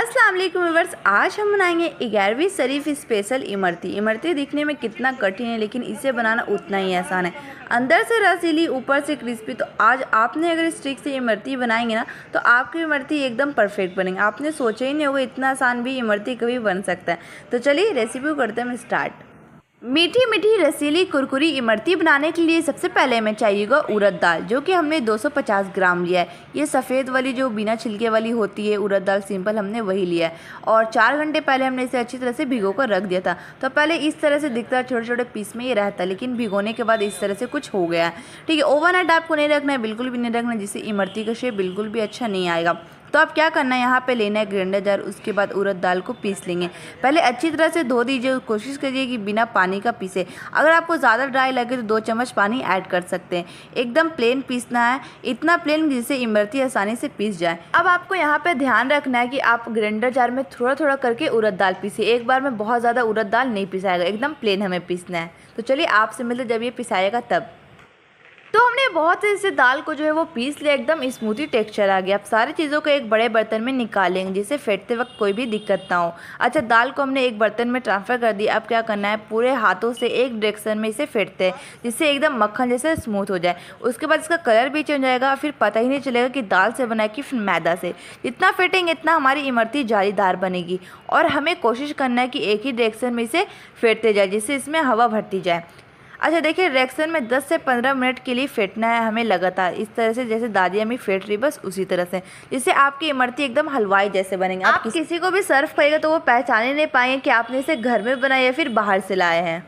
अस्सलाम वालेकुम व्यूअर्स, आज हम बनाएंगे 11वीं शरीफ स्पेशल इमरती। इमरती दिखने में कितना कठिन है लेकिन इसे बनाना उतना ही आसान है। अंदर से रसीली, ऊपर से क्रिस्पी। तो आज आपने अगर इस ट्रिक से इमरती बनाएंगे ना तो आपकी इमरती एकदम परफेक्ट बनेगी। आपने सोचा ही नहीं होगा इतना आसान भी इमरती कभी बन सकता है। तो चलिए रेसिपी करते हैं स्टार्ट। मीठी मीठी रसीली कुरकुरी इमरती बनाने के लिए सबसे पहले हमें चाहिएगा उड़द दाल, जो कि हमने 250 ग्राम लिया है। ये सफ़ेद वाली जो बिना छिलके वाली होती है उड़द दाल सिंपल, हमने वही लिया है। और 4 घंटे पहले हमने इसे अच्छी तरह से भिगो कर रख दिया था। तो पहले इस तरह से दिखता है, छोटे छोटे पीस में ये रहता है, लेकिन भिगोने के बाद इस तरह से कुछ हो गया है। ठीक है, ओवरनाइट आपको नहीं रखना है, बिल्कुल भी नहीं रखना है, जिससे इमरती का शेप बिल्कुल भी अच्छा नहीं आएगा। तो आप क्या करना है, यहाँ पे लेना है ग्राइंडर जार। उसके बाद उड़द दाल को पीस लेंगे। पहले अच्छी तरह से धो दीजिए, कोशिश करिए कि बिना पानी का पीसे। अगर आपको ज़्यादा ड्राई लगे तो 2 चम्मच पानी ऐड कर सकते हैं। एकदम प्लेन पीसना है, इतना प्लेन जिससे इमरती आसानी से पीस जाए। अब आपको यहाँ पे ध्यान रखना है कि आप ग्राइंडर जार में थोड़ा थोड़ा करके उड़द दाल पीसिए। एक बार में बहुत ज़्यादा उड़द दाल नहीं पिसाएगा, एकदम प्लेन हमें पीसना है। तो चलिए आपसे मिलते जब ये पिसाएगा तब। तो हमने बहुत से दाल को जो है वो पीस लिया, एकदम स्मूथी टेक्सचर आ गया। अब सारी चीज़ों को एक बड़े बर्तन में निकालेंगे जिससे फेंटते वक्त कोई भी दिक्कत ना हो। अच्छा, दाल को हमने एक बर्तन में ट्रांसफ़र कर दिया। अब क्या करना है, पूरे हाथों से एक डायरेक्शन में इसे फेंटते हैं जिससे एकदम मक्खन जैसे स्मूथ हो जाए। उसके बाद इसका कलर भी चेंज हो जाएगा, फिर पता ही नहीं चलेगा कि दाल से बना है कि फिर मैदा से। जितना फेंटेंगे इतना हमारी इमरती जालीदार बनेगी। और हमें कोशिश करना है कि एक ही डायरेक्शन में इसे फेंटते जाए जिससे इसमें हवा भरती जाए। अच्छा देखिए, रिएक्शन में 10 से 15 मिनट के लिए फेंटना है हमें लगातार, इस तरह से जैसे दादी अम्मी फेंट रही, बस उसी तरह से, जिससे आपकी इमरती एकदम हलवाई जैसे बनेंगे। आप किसी को भी सर्व करेगा तो वो पहचान ही नहीं पाएंगे कि आपने इसे घर में बनाया या फिर बाहर से लाए हैं।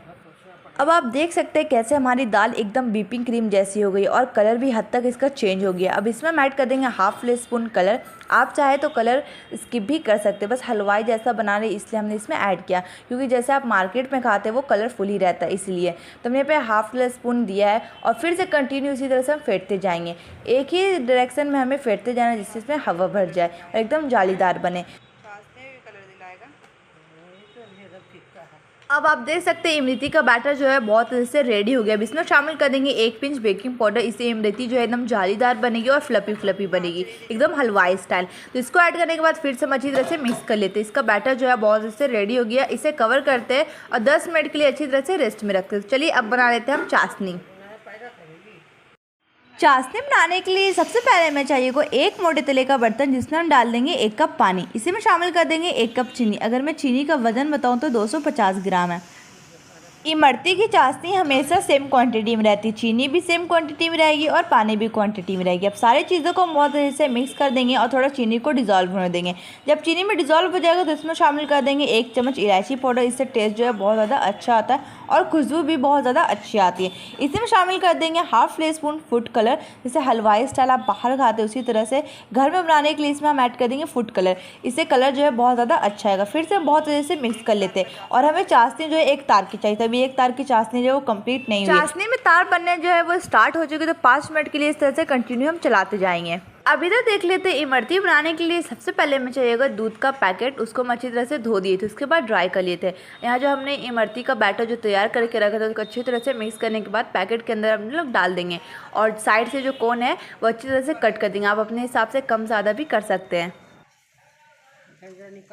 अब आप देख सकते हैं कैसे हमारी दाल एकदम व्हिपिंग क्रीम जैसी हो गई और कलर भी हद तक इसका चेंज हो गया। अब इसमें हम ऐड कर देंगे हाफ टीस्पून कलर। आप चाहे तो कलर स्किप भी कर सकते हैं, बस हलवाई जैसा बना रहे इसलिए हमने इसमें ऐड किया, क्योंकि जैसे आप मार्केट में खाते हैं वो कलरफुल ही रहता है इसलिए। तो हमने पे हाफ टीस्पून दिया है और फिर से कंटिन्यू इसी तरह से हम फेंटते जाएंगे। एक ही डायरेक्शन में हमें फेंटते जाना जिससे इसमें हवा भर जाए और एकदम जालीदार बने। अब आप देख सकते हैं इमरती का बैटर जो है बहुत अच्छे से रेडी हो गया। अब इसमें शामिल कर देंगे 1 पिंच बेकिंग पाउडर। इससे इमरती जो है एकदम जालीदार बनेगी और फ्लफी बनेगी, एकदम हलवाई स्टाइल। तो इसको ऐड करने के बाद फिर से हम अच्छी तरह से मिक्स कर लेते हैं। इसका बैटर जो है बहुत अच्छे से रेडी हो गया। इसे कवर करते हैं और 10 मिनट के लिए अच्छी तरह से रेस्ट में रखते हैं। चलिए अब बना लेते हैं हम चाशनी। चाशनी बनाने के लिए सबसे पहले हमें चाहिए को एक मोटे तले का बर्तन, जिसमें हम डाल देंगे 1 कप पानी। इसी में शामिल कर देंगे 1 कप चीनी। अगर मैं चीनी का वजन बताऊं तो 250 ग्राम है। इमरती की चाशनी हमेशा सेम क्वांटिटी में रहती है, चीनी भी सेम क्वांटिटी में रहेगी और पानी भी क्वांटिटी में रहेगी। अब सारी चीज़ों को हम बहुत अच्छे से मिक्स कर देंगे और थोड़ा चीनी को डिज़ोल्व होने देंगे। जब चीनी में डिज़ोल्व हो जाएगा तो इसमें शामिल कर देंगे 1 चम्मच इलायची पाउडर। इससे टेस्ट जो है बहुत ज़्यादा अच्छा आता है और खुशबू भी बहुत ज़्यादा अच्छी आती है। इसी में शामिल कर देंगे हाफ टीस्पून फूड कलर। जैसे हलवाई स्टाइल आप बाहर खाते हैं उसी तरह से घर में बनाने के लिए इसमें हम ऐड कर देंगे फूड कलर। इससे कलर जो है बहुत ज़्यादा अच्छा आएगा। फिर से हम बहुत अच्छे से मिक्स कर लेते हैं और हमें चाशनी जो है 1 तार की चाहिए। तभी 1 तार की चाशनी जो है वो कंप्लीट नहीं हुई। चाशनी में तार बनने जो है वो स्टार्ट हो चुकी, तो 5 मिनट के लिए इस तरह से कंटिन्यू हम चलाते जाएंगे। अब इधर देख लेते हैं इमरती बनाने के लिए सबसे पहले हमें चाहिएगा दूध का पैकेट। उसको हम अच्छी तरह से धो दिए थे, उसके बाद ड्राई कर लिए थे। यहाँ जो हमने इमरती का बैटर जो तैयार करके रखा था उसको अच्छी तरह से मिक्स करने के बाद पैकेट के अंदर हम लोग डाल देंगे और साइड से जो कोन है वो अच्छी तरह से कट कर देंगे। आप अपने हिसाब से कम ज़्यादा भी कर सकते हैं।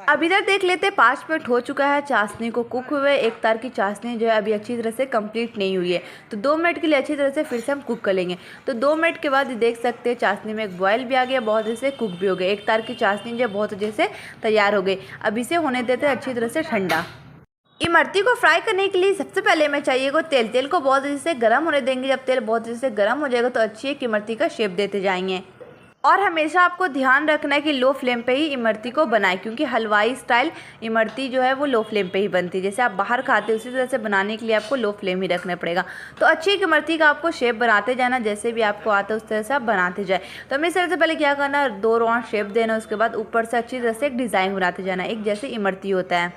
अब इधर देख लेते हैं 5 मिनट हो चुका है चाशनी को कुक हुए। 1 तार की चाशनी जो है अभी अच्छी तरह से कंप्लीट नहीं हुई है, तो 2 मिनट के लिए अच्छी तरह से फिर से हम कुक कर लेंगे। तो 2 मिनट के बाद देख सकते हैं चाशनी में एक बॉयल भी आ गया, बहुत अच्छे से कुक भी हो गया। 1 तार की चाशनी जो है बहुत अच्छे से तैयार हो गई। अब इसे होने देते हैं अच्छी तरह से ठंडा। इमरती को फ्राई करने के लिए सबसे पहले हमें चाहिए को तेल को बहुत अच्छे से गर्म होने देंगे। जब तेल बहुत अच्छे से गर्म हो जाएगा तो अच्छी एक इमरती का शेप देते जाएंगे। और हमेशा आपको ध्यान रखना है कि लो फ्लेम पे ही इमरती को बनाएं, क्योंकि हलवाई स्टाइल इमरती जो है वो लो फ्लेम पे ही बनती है। जैसे आप बाहर खाते हैं उसी तरह से बनाने के लिए आपको लो फ्लेम ही रखना पड़ेगा। तो अच्छी एक इमरती का आपको शेप बनाते जाना, जैसे भी आपको आता है उस तरह से आप बनाते जाए। तो हमें इस तरह से पहले क्या करना है, 2 राउंड शेप देना, उसके बाद ऊपर से अच्छी तरह से एक डिज़ाइन बनाते जाना, एक जैसे इमरती होता है।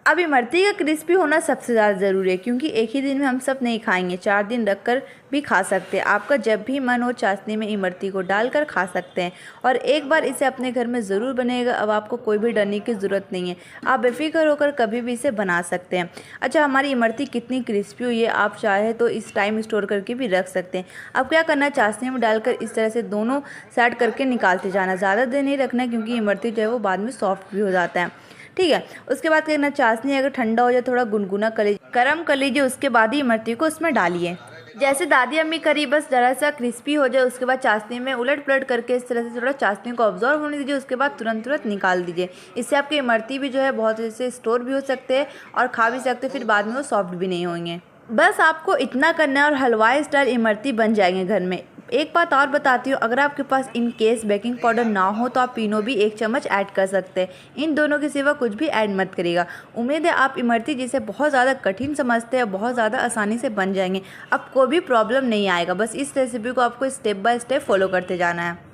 अब इमरती का क्रिस्पी होना सबसे ज़्यादा ज़रूरी है, क्योंकि एक ही दिन में हम सब नहीं खाएंगे, 4 दिन रख कर भी खा सकते हैं। आपका जब भी मन हो चाशनी में इमरती को डालकर खा सकते हैं, और एक बार इसे अपने घर में ज़रूर बनेगा। अब आपको कोई भी डरने की ज़रूरत नहीं है, आप बेफिक्र होकर कभी भी इसे बना सकते हैं। अच्छा, हमारी इमरती कितनी क्रिस्पी हुई है, आप चाहे तो इस टाइम स्टोर करके भी रख सकते हैं। अब क्या करना है, चाशनी में डालकर इस तरह से दोनों साइड करके निकालते जाना, ज़्यादा देर नहीं रखना है, क्योंकि इमरती जो है वो बाद में सॉफ्ट भी हो जाता है। ठीक है, उसके बाद करना, चाशनी अगर ठंडा हो जाए थोड़ा गुनगुना कर लीजिए, गर्म कर लीजिए, उसके बाद ही इमरती को उसमें डालिए। जैसे दादी अम्मी करी, बस ज़रा सा क्रिस्पी हो जाए, उसके बाद चाशनी में उलट पलट करके इस तरह से थोड़ा चाशनी को ऑब्जॉर्व होने दीजिए, उसके बाद तुरंत निकाल दीजिए। इससे आपके इमरती भी जो है बहुत अच्छे से स्टोर भी हो सकते हैं और खा भी सकते हैं, फिर बाद में वो सॉफ्ट भी नहीं होंगे। बस आपको इतना करना है और हलवाई स्टाइल इमरती बन जाएंगे घर में। एक बात और बताती हूँ, अगर आपके पास इन केस बेकिंग पाउडर ना हो तो आप पीनो भी 1 चम्मच ऐड कर सकते हैं। इन दोनों के सिवा कुछ भी ऐड मत करिएगा। उम्मीद है आप इमरती जिसे बहुत ज़्यादा कठिन समझते हैं बहुत ज़्यादा आसानी से बन जाएंगे, अब कोई भी प्रॉब्लम नहीं आएगा। बस इस रेसिपी को आपको स्टेप बाय स्टेप फॉलो करते जाना है।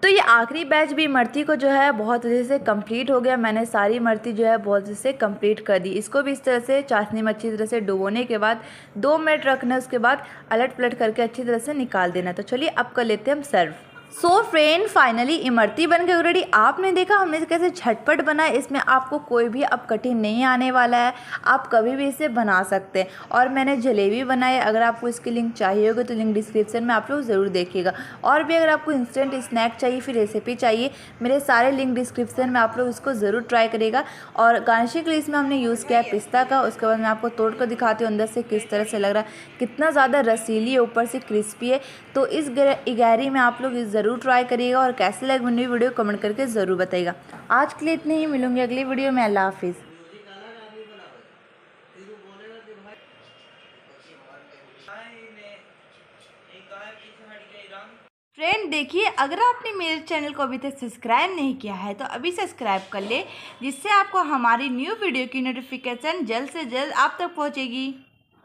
तो ये आखिरी बैच भी इमरती को जो है बहुत अच्छे से कंप्लीट हो गया। मैंने सारी इमरती जो है बहुत अच्छे से कंप्लीट कर दी। इसको भी इस तरह से चाशनी में अच्छी तरह से डुबोने के बाद 2 मिनट रखना है, उसके बाद अलट पलट करके अच्छी तरह से निकाल देना। तो चलिए अब कर लेते हैं हम सर्व। सो फ्रेंड, फाइनली इमरती बन के रेडी। आपने देखा हमने कैसे झटपट बना है, इसमें आपको कोई भी अब कठिन नहीं आने वाला है, आप कभी भी इसे बना सकते हैं। और मैंने जलेबी बनाई, अगर आपको इसकी लिंक चाहिए होगी तो लिंक डिस्क्रिप्शन में आप लोग ज़रूर देखिएगा। और भी अगर आपको इंस्टेंट स्नैक चाहिए, फिर रेसिपी चाहिए, मेरे सारे लिंक डिस्क्रिप्शन में, आप लोग इसको ज़रूर ट्राई करिएगा। और गार्निशिंग के लिए इसमें हमने यूज़ किया है पिस्ता का। उसके बाद मैं आपको तोड़ कर दिखाती हूँ अंदर से किस तरह से लग रहा है, कितना ज़्यादा रसीली है, ऊपर से क्रिस्पी है। तो इस इगैरी में आप लोग ज़रूर ट्राई करिएगा, और कैसे लगे मुझे वीडियो कमेंट करके ज़रूर बताइएगा। आज के लिए इतने ही, मिलूंगी अगली वीडियो में। अल्लाह हाफिज़। फ्रेंड देखिए, अगर आपने मेरे चैनल को अभी तक सब्सक्राइब नहीं किया है तो अभी सब्सक्राइब कर ले, जिससे आपको हमारी न्यू वीडियो की नोटिफिकेशन जल्द से जल्द आप तक पहुंचेगी।